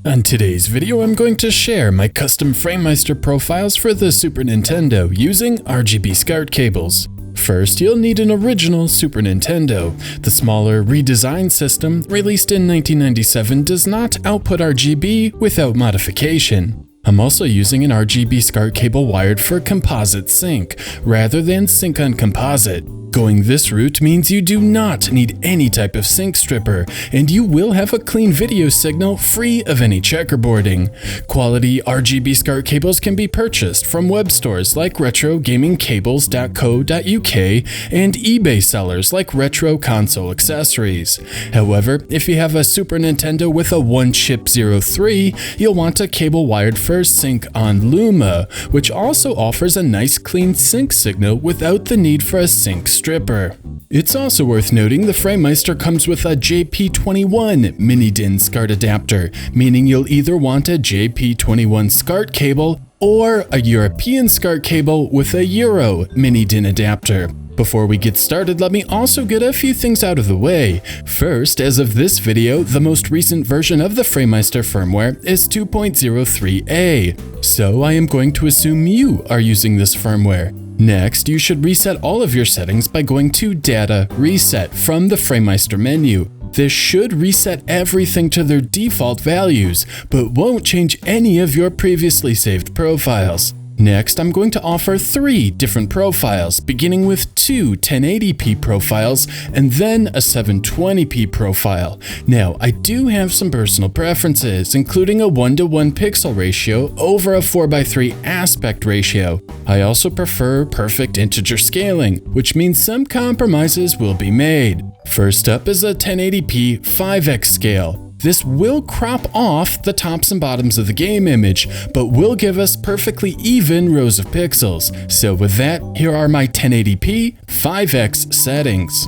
On today's video, I'm going to share my custom Framemeister profiles for the Super Nintendo using RGB Scart cables. First, you'll need an original Super Nintendo. The smaller, redesigned system, released in 1997, does not output RGB without modification. I'm also using an RGB Scart cable wired for composite sync, rather than sync on composite. Going this route means you do not need any type of sync stripper, and you will have a clean video signal free of any checkerboarding. Quality RGB Scart cables can be purchased from web stores like retrogamingcables.co.uk and eBay sellers like Retro Console Accessories. However, if you have a Super Nintendo with a 1-chip 03, you'll want a cable wired for sync on Luma, which also offers a nice clean sync signal without the need for a sync stripper. It's also worth noting the Framemeister comes with a JP21 mini-DIN SCART adapter, meaning you'll either want a JP21 SCART cable or a European SCART cable with a Euro mini-DIN adapter. Before we get started, let me also get a few things out of the way. First, as of this video, the most recent version of the Framemeister firmware is 2.03a, so I am going to assume you are using this firmware. Next, you should reset all of your settings by going to Data Reset from the Framemeister menu. This should reset everything to their default values, but won't change any of your previously saved profiles. Next, I'm going to offer 3 different profiles, beginning with 2 1080p profiles and then a 720p profile. Now, I do have some personal preferences, including a 1:1 pixel ratio over a 4:3 aspect ratio. I also prefer perfect integer scaling, which means some compromises will be made. First up is a 1080p 5x scale. This will crop off the tops and bottoms of the game image, but will give us perfectly even rows of pixels. So with that, here are my 1080p 5x settings.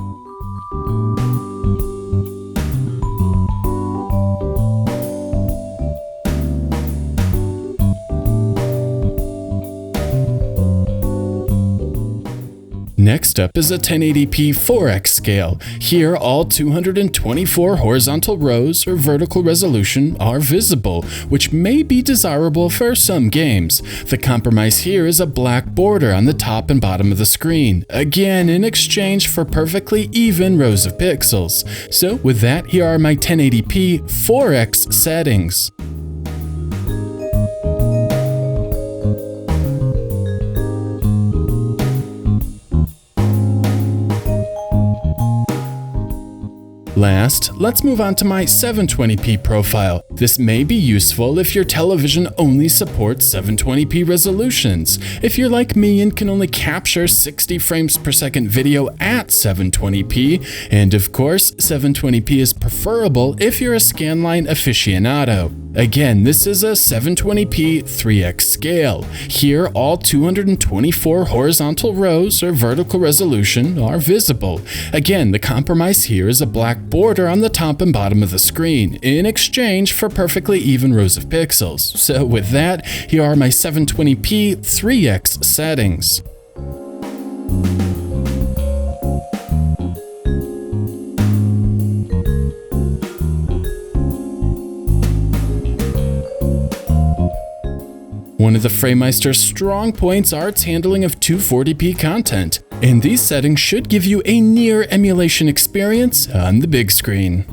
Next up is a 1080p 4x scale. Here, all 224 horizontal rows or vertical resolution are visible, which may be desirable for some games. The compromise here is a black border on the top and bottom of the screen, again in exchange for perfectly even rows of pixels. So with that, here are my 1080p 4x settings. Last, let's move on to my 720p profile. This may be useful if your television only supports 720p resolutions. If you're like me and can only capture 60 frames per second video at 720p, and of course, 720p is preferable if you're a scanline aficionado. Again, this is a 720p 3x scale. Here, all 224 horizontal rows or vertical resolution are visible. Again, the compromise here is a black border on the top and bottom of the screen, in exchange for perfectly even rows of pixels. So with that, here are my 720p 3x settings. One of the Framemeister's strong points are its handling of 240p content, and these settings should give you a near emulation experience on the big screen.